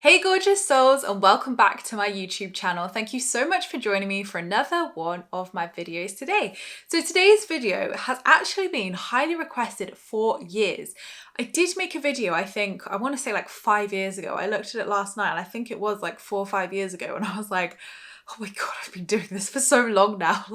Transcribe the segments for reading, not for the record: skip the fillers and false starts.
Hey gorgeous souls, and welcome back to my YouTube channel. Thank you so much for joining me for another one of my videos today. So today's video has actually been highly requested for years. I did make a video, I want to say like 5 years ago. I looked at it last night and I think it was like 4 or 5 years ago, and I was like, oh my God, I've been doing this for so long now.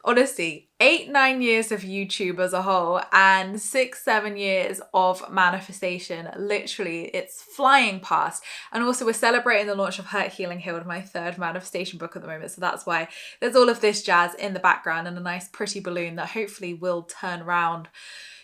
Honestly, 8-9 years of YouTube as a whole and 6-7 years of manifestation. Literally, it's flying past. And also we're celebrating the launch of Hurt, Healing, Healed, my third manifestation book at the moment. So that's why there's all of this jazz in the background and a nice pretty balloon that hopefully will turn around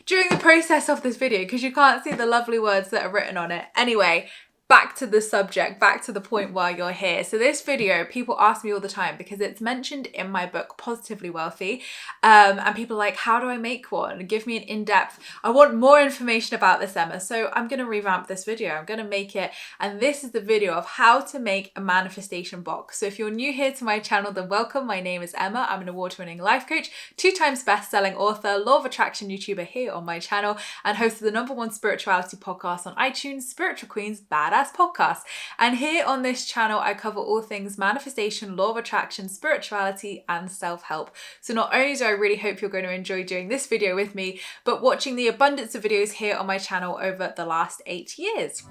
during the process of this video because you can't see the lovely words that are written on it. Anyway, back to the subject, back to the point why you're here. So this video, people ask me all the time because it's mentioned in my book, Positively Wealthy. And people are like, how do I make one? Give me an in-depth, I want more information about this, Emma. So I'm going to revamp this video. I'm going to make it. And this is the video of how to make a manifestation box. So if you're new here to my channel, then welcome. My name is Emma. I'm an award-winning life coach, 2 times best-selling author, law of attraction YouTuber here on my channel, and host of the #1 spirituality podcast on iTunes, Spiritual Queen's Badass Podcast. And here on this channel, I cover all things manifestation, law of attraction, spirituality, and self-help. So not only do I really hope you're going to enjoy doing this video with me, but watching the abundance of videos here on my channel over the last 8 years.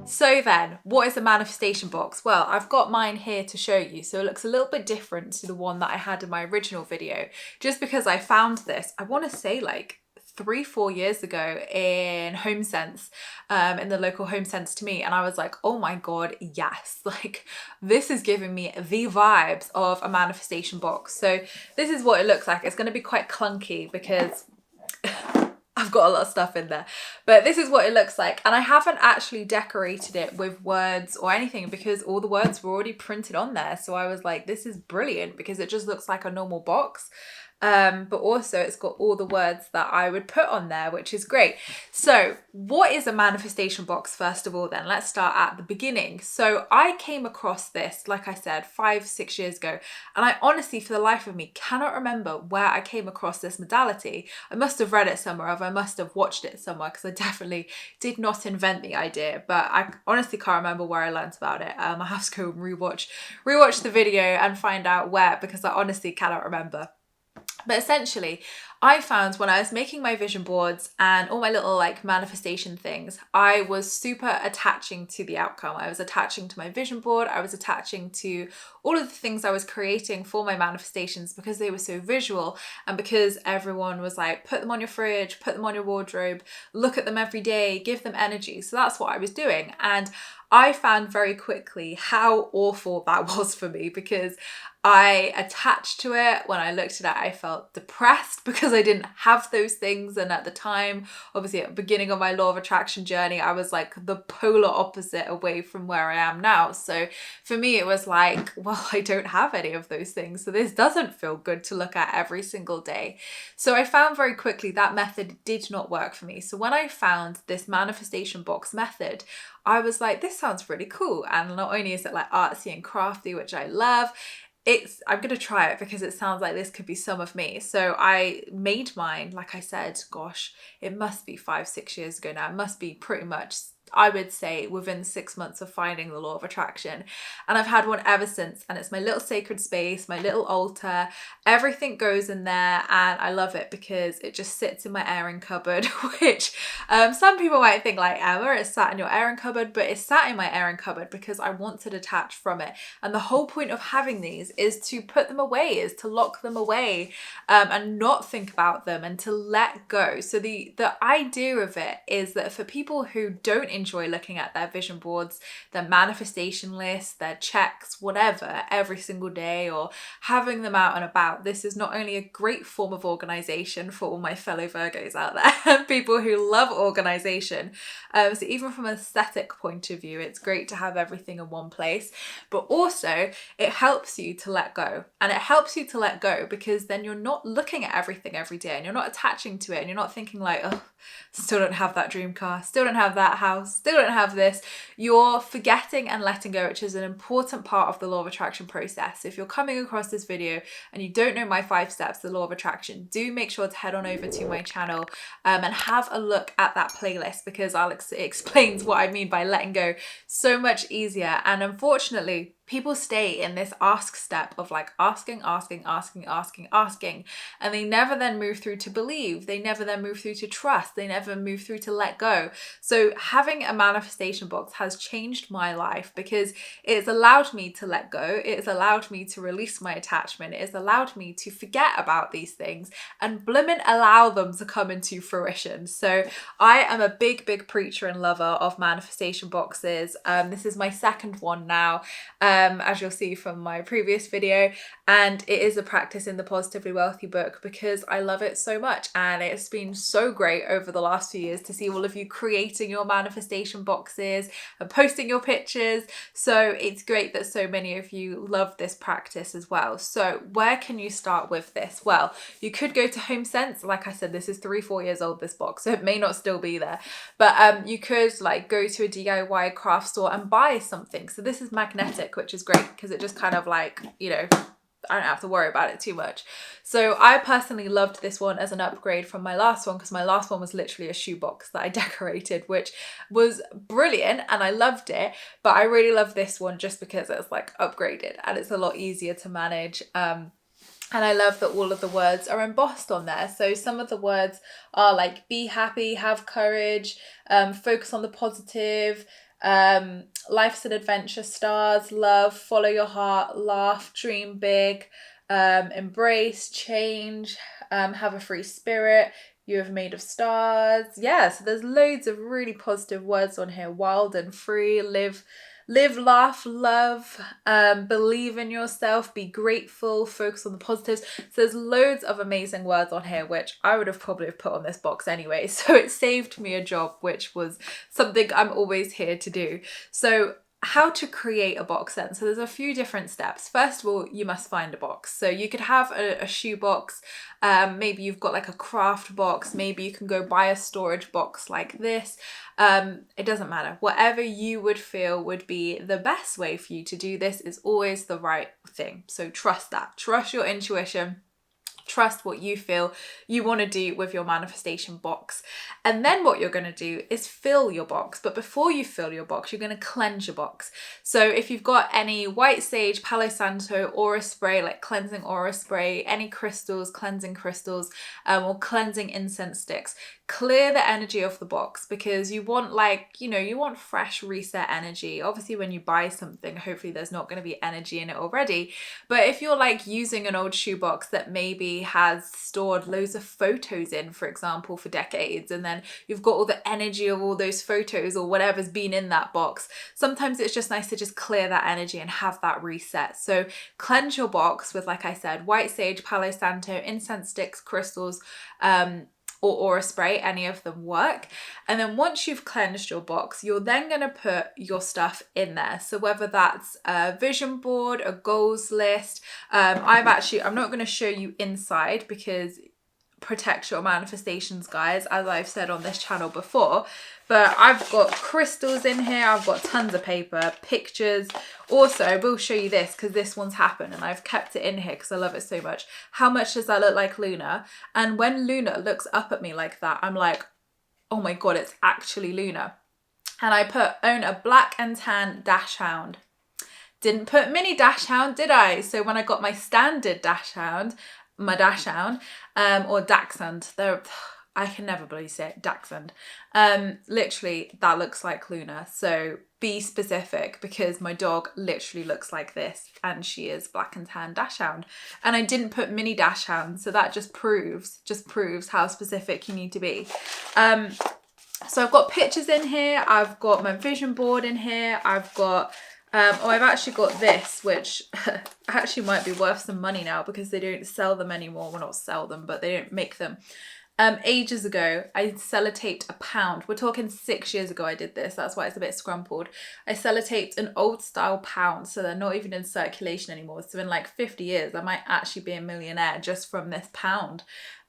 So then, what is a manifestation box? Well, I've got mine here to show you. So it looks a little bit different to the one that I had in my original video, just because I found this, I want to say like 3-4 years ago in HomeSense, in the local HomeSense to me. And I was like, oh my God, yes. Like this is giving me the vibes of a manifestation box. So this is what it looks like. It's going to be quite clunky because I've got a lot of stuff in there, but this is what it looks like. And I haven't actually decorated it with words or anything because all the words were already printed on there. So I was like, this is brilliant because it just looks like a normal box. But also it's got all the words that I would put on there, which is great. So what is a manifestation box? First of all, then let's start at the beginning. So I came across this, like I said, 5-6 years ago. And I honestly, for the life of me, cannot remember where I came across this modality. I must have read it somewhere, or I must have watched it somewhere, because I definitely did not invent the idea, but I honestly can't remember where I learned about it. I have to go and rewatch the video and find out where, because I honestly cannot remember. But essentially, I found when I was making my vision boards and all my little like manifestation things, I was super attaching to the outcome. I was attaching to my vision board. I was attaching to all of the things I was creating for my manifestations because they were so visual and because everyone was like, put them on your fridge, put them on your wardrobe, look at them every day, give them energy. So that's what I was doing. And I found very quickly how awful that was for me because I attached to it. When I looked at it, I felt depressed because I didn't have those things. And at the time, obviously at the beginning of my law of attraction journey, I was like the polar opposite away from where I am now. So for me, it was like, well, I don't have any of those things. So this doesn't feel good to look at every single day. So I found very quickly that method did not work for me. So when I found this manifestation box method, I was like, this sounds really cool. And not only is it like artsy and crafty, which I love, I'm going to try it because it sounds like this could be some of me. So I made mine, like I said, gosh, it must be 5-6 years ago now. It must be pretty much, I would say, within 6 months of finding the law of attraction. And I've had one ever since. And it's my little sacred space, my little altar. Everything goes in there. And I love it because it just sits in my airing cupboard, which some people might think like, Emma, it's sat in your airing cupboard, but it's sat in my airing cupboard because I want to detach from it. And the whole point of having these is to put them away, is to lock them away and not think about them and to let go. So the idea of it is that for people who don't enjoy looking at their vision boards, their manifestation lists, their checks, whatever, every single day, or having them out and about, this is not only a great form of organization for all my fellow Virgos out there, people who love organization. So even from an aesthetic point of view, it's great to have everything in one place, but also it helps you to let go. And it helps you to let go because then you're not looking at everything every day and you're not attaching to it and you're not thinking like, oh, still don't have that dream car, still don't have that house, still don't have this. You're forgetting and letting go, which is an important part of the law of attraction process. If you're coming across this video and you don't know my 5 steps, the law of attraction, do make sure to head on over to my channel and have a look at that playlist, because it explains what I mean by letting go so much easier. And unfortunately, people stay in this ask step of like asking, and they never then move through to believe. They never then move through to trust. They never move through to let go. So having a manifestation box has changed my life because it's allowed me to let go. It's allowed me to release my attachment. It's allowed me to forget about these things and blimmin' allow them to come into fruition. So I am a big preacher and lover of manifestation boxes. This is my second one now. As you'll see from my previous video, and it is a practice in the Positively Wealthy book because I love it so much, and it's been so great over the last few years to see all of you creating your manifestation boxes and posting your pictures. So it's great that so many of you love this practice as well. So where can you start with this? Well, you could go to HomeSense. Like I said, this is 3-4 years old, this box, so it may not still be there, but you could like go to a DIY craft store and buy something. So this is magnetic, which is great because it just kind of like, you know, I don't have to worry about it too much. So I personally loved this one as an upgrade from my last one because my last one was literally a shoebox that I decorated, which was brilliant and I loved it. But I really love this one just because it's like upgraded and it's a lot easier to manage. And I love that all of the words are embossed on there. So some of the words are like, be happy, have courage, focus on the positive, life's an adventure, stars, love, follow your heart, laugh, dream big, embrace, change, have a free spirit, you have made of stars. Yeah, so there's loads of really positive words on here. Wild and free, live, laugh, love, believe in yourself, be grateful, focus on the positives. So there's loads of amazing words on here, which I would have probably put on this box anyway. So it saved me a job, which was something I'm always here to do. So how to create a box then. So there's a few different steps. First of all, you must find a box. So you could have a shoe box. Maybe you've got like a craft box. Maybe you can go buy a storage box like this. It doesn't matter. Whatever you would feel would be the best way for you to do this is always the right thing. So trust that. Trust your intuition. Trust what you feel you want to do with your manifestation box. And then what you're going to do is fill your box. But before you fill your box, you're going to cleanse your box. So if you've got any white sage, Palo Santo, aura spray, like cleansing aura spray, any crystals, cleansing crystals, or cleansing incense sticks, clear the energy of the box because you want like, you know, you want fresh reset energy. Obviously when you buy something, hopefully there's not going to be energy in it already. But if you're like using an old shoebox that maybe has stored loads of photos in, for example, for decades, and then you've got all the energy of all those photos or whatever's been in that box, sometimes it's just nice to just clear that energy and have that reset. So cleanse your box with, like I said, white sage, Palo Santo, incense sticks, crystals, or aura spray, any of them work. And then once you've cleansed your box, you're then going to put your stuff in there. So whether that's a vision board, a goals list, I'm not going to show you inside because protect your manifestations, guys, as I've said on this channel before. But I've got crystals in here, I've got tons of paper, pictures. Also, I will show you this because this one's happened and I've kept it in here because I love it so much. How much does that look like Luna? And when Luna looks up at me like that, I'm like, oh my God, it's actually Luna. And I own a black and tan dash hound. Didn't put mini dash hound, did I? So when I got my standard dash hound, or dachshund, I can never bloody say it, dachshund. Literally, that looks like Luna. So be specific because my dog literally looks like this and she is black and tan dachshund. And I didn't put mini dachshund, so that just proves how specific you need to be. So I've got pictures in here, I've got my vision board in here, I've got, I've actually got this, which actually might be worth some money now because they don't sell them anymore. Well, not sell them, but they don't make them. Ages ago, I sellotaped £1. We're talking 6 years ago I did this. That's why it's a bit scrumpled. I sellotaped an old style pound, so they're not even in circulation anymore. So in like 50 years, I might actually be a millionaire just from this pound.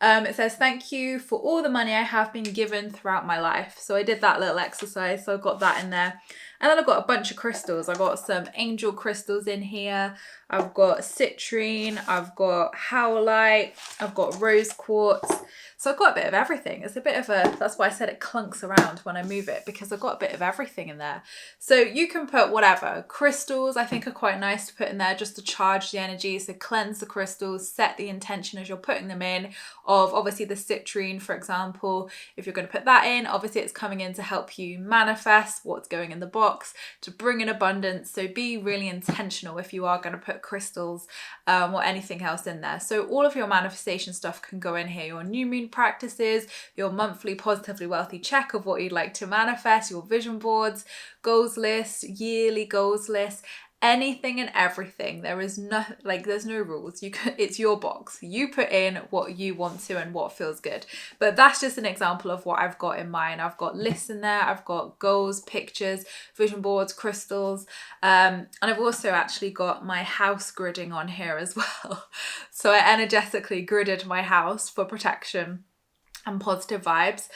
It says, thank you for all the money I have been given throughout my life. So I did that little exercise. So I've got that in there. And then I've got a bunch of crystals. I've got some angel crystals in here. I've got citrine. I've got howlite. I've got rose quartz. So I've got a bit of everything. It's a bit of a, that's why I said it clunks around when I move it, because I've got a bit of everything in there. So you can put whatever. Crystals I think are quite nice to put in there just to charge the energy. So cleanse the crystals, set the intention as you're putting them in of obviously the citrine, for example. If you're going to put that in, obviously it's coming in to help you manifest what's going in the box, to bring in abundance. So be really intentional if you are going to put crystals or anything else in there. So all of your manifestation stuff can go in here. Your new moon practices, your monthly positively wealthy check of what you'd like to manifest, your vision boards, goals list, yearly goals list, anything and everything. There is no, like, there's no rules. It's your box. You put in what you want to and what feels good. But that's just an example of what I've got in mine. I've got lists in there. I've got goals, pictures, vision boards, crystals. And I've also actually got my house gridding on here as well. So I energetically gridded my house for protection and positive vibes.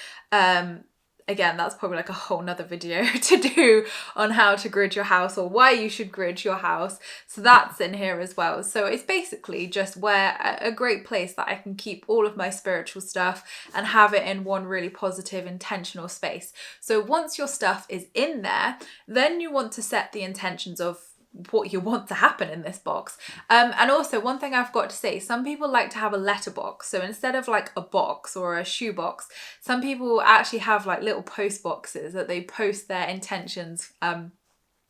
Again, that's probably like a whole nother video to do on how to grid your house or why you should grid your house. So that's in here as well. So it's basically just where a great place that I can keep all of my spiritual stuff and have it in one really positive, intentional space. So once your stuff is in there, then you want to set the intentions of what you want to happen in this box. And also one thing I've got to say, some people like to have a letterbox. So instead of like a box or a shoe box, some people actually have like little post boxes that they post their intentions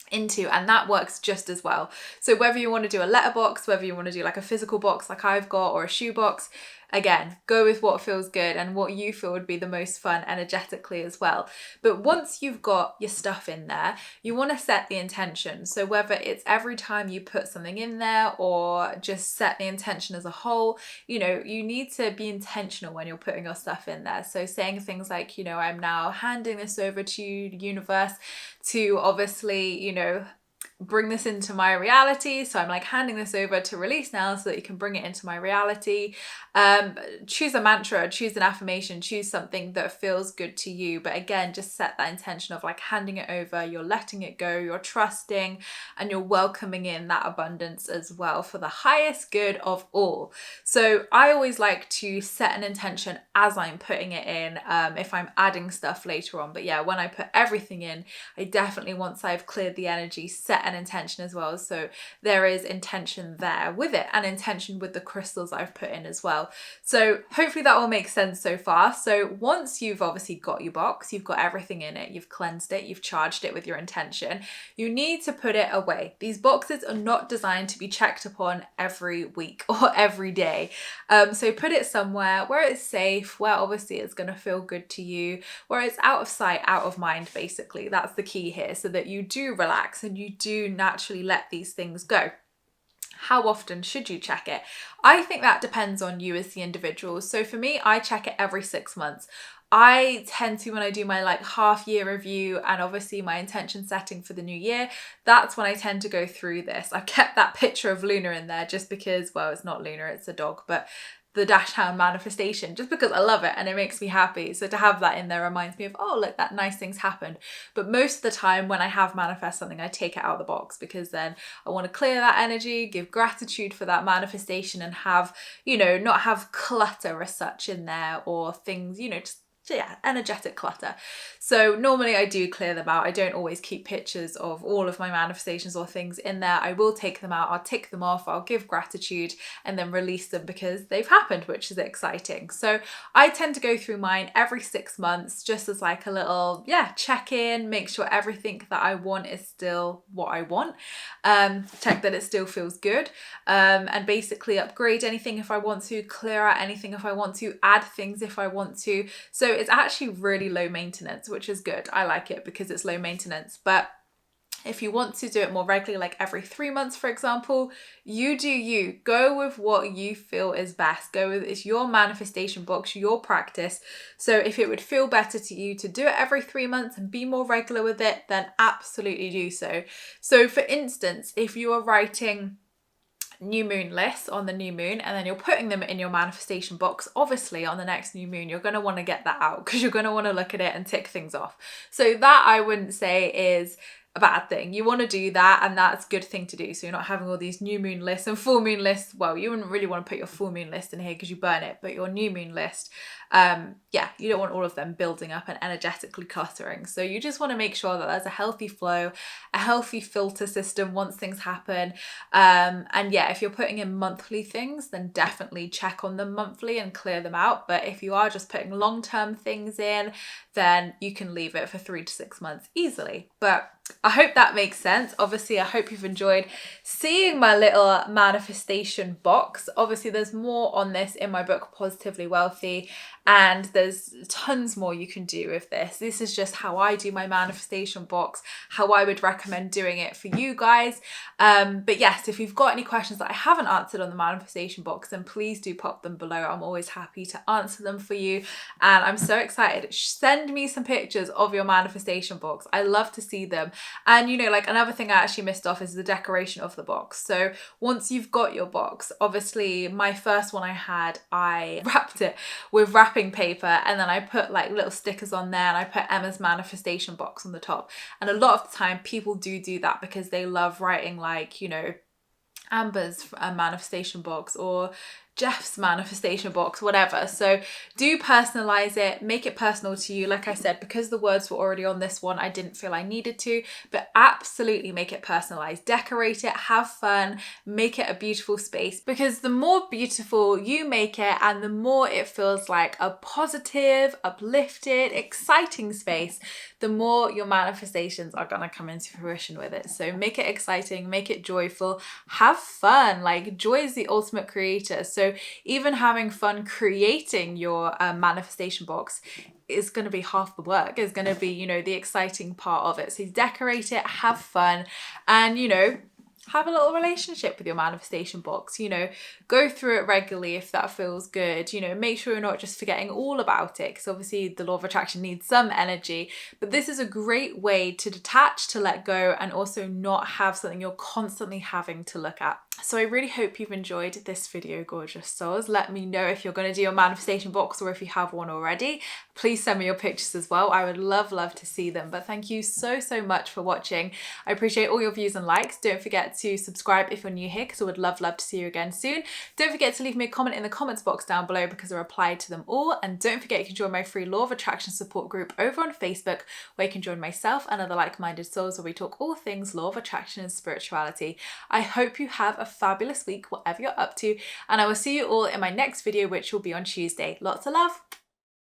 into, and that works just as well. So whether you want to do a letterbox, whether you want to do like a physical box like I've got, or a shoe box, again, go with what feels good and what you feel would be the most fun energetically as well. But once you've got your stuff in there, you want to set the intention. So whether it's every time you put something in there or just set the intention as a whole, you know, you need to be intentional when you're putting your stuff in there. So saying things like, you know, I'm now handing this over to you, universe, to obviously, you know, bring this into my reality. So I'm like handing this over to release now so that you can bring it into my reality. Choose a mantra, choose an affirmation, choose something that feels good to you. But again, just set that intention of like handing it over, you're letting it go, you're trusting, and you're welcoming in that abundance as well for the highest good of all. So I always like to set an intention as I'm putting it in, if I'm adding stuff later on. But yeah, when I put everything in, I definitely, once I've cleared the energy, set an intention as well. So there is intention there with it, and intention with the crystals I've put in as well. So hopefully that all makes sense so far. So once you've obviously got your box, you've got everything in it, you've cleansed it, you've charged it with your intention, you need to put it away. These boxes are not designed to be checked upon every week or every day. So put it somewhere where it's safe, where obviously it's going to feel good to you, where it's out of sight, out of mind, basically. That's the key here, so that you do relax and you do naturally let these things go. How often should you check it? I think that depends on you as the individual. So for me, I check it every 6 months. I tend to, when I do my like half year review and obviously my intention setting for the new year, that's when I tend to go through this. I've kept that picture of Luna in there just because, well, it's not Luna, it's a dog, but the Dashhound manifestation, just because I love it and it makes me happy. So to have that in there reminds me of, oh, look, that nice thing's happened. But most of the time when I have manifest something, I take it out of the box, because then I want to clear that energy, give gratitude for that manifestation, and have, you know, not have clutter as such in there, or things, you know, just energetic clutter. So normally I do clear them out. I don't always keep pictures of all of my manifestations or things in there. I will take them out, I'll tick them off, I'll give gratitude, and then release them because they've happened, which is exciting. So I tend to go through mine every 6 months, just as like a little, check in, make sure everything that I want is still what I want, check that it still feels good, and basically upgrade anything if I want to, clear out anything if I want to, add things if I want to. So it's actually really low maintenance, which is good. I like it because it's low maintenance. But if you want to do it more regularly, like every 3 months, for example, you do you. Go with what you feel is best. Go with, it's your manifestation box, your practice. So if it would feel better to you to do it every 3 months and be more regular with it, then absolutely do so. So for instance, if you are writing new moon lists on the new moon and then you're putting them in your manifestation box, obviously on the next new moon you're going to want to get that out because you're going to want to look at it and tick things off. So that I wouldn't say is a bad thing. You want to do that, and that's a good thing to do. So you're not having all these new moon lists and full moon lists. Well, you wouldn't really want to put your full moon list in here because you burn it, but your new moon list, yeah, you don't want all of them building up and energetically cluttering. So you just want to make sure that there's a healthy flow, a healthy filter system once things happen. And yeah, if you're putting in monthly things, then definitely check on them monthly and clear them out. But if you are just putting long-term things in, then you can leave it for 3 to 6 months easily. But I hope that makes sense. Obviously, I hope you've enjoyed seeing my little manifestation box. Obviously, there's more on this in my book, Positively Wealthy, and there's tons more you can do with this. This is just how I do my manifestation box, how I would recommend doing it for you guys. But yes, if you've got any questions that I haven't answered on the manifestation box, then please do pop them below. I'm always happy to answer them for you. And I'm so excited. Send me some pictures of your manifestation box. I love to see them. And you know, like another thing I actually missed off is the decoration of the box. So once you've got your box, obviously my first one I wrapped it with wrapping paper, and then I put like little stickers on there, and I put Emma's manifestation box on the top. And a lot of the time people do that because they love writing like, you know, Amber's manifestation box or Jeff's manifestation box, whatever. So do personalize it, make it personal to you. Like I said, because the words were already on this one, I didn't feel I needed to, but absolutely make it personalized. Decorate it, have fun, make it a beautiful space, because the more beautiful you make it and the more it feels like a positive, uplifted, exciting space, the more your manifestations are going to come into fruition with it. So make it exciting, make it joyful, have fun. Like, joy is the ultimate creator. So even having fun creating your manifestation box is going to be half the work. Is going to be, you know, the exciting part of it. So decorate it, have fun, and, you know, have a little relationship with your manifestation box. You know, go through it regularly if that feels good. You know, make sure you're not just forgetting all about it, because obviously the law of attraction needs some energy, but this is a great way to detach, to let go, and also not have something you're constantly having to look at. So I really hope you've enjoyed this video, gorgeous souls. Let me know if you're going to do your manifestation box or if you have one already. Please send me your pictures as well. I would love to see them. But thank you so much for watching. I appreciate all your views and likes. Don't forget to subscribe if you're new here, because I would love to see you again soon. Don't forget to leave me a comment in the comments box down below, because I replied to them all. And don't forget you can join my free Law of Attraction support group over on Facebook, where you can join myself and other like-minded souls, where we talk all things Law of Attraction and spirituality. I hope you have a fabulous week, whatever you're up to, and I will see you all in my next video, which will be on Tuesday. Lots of love.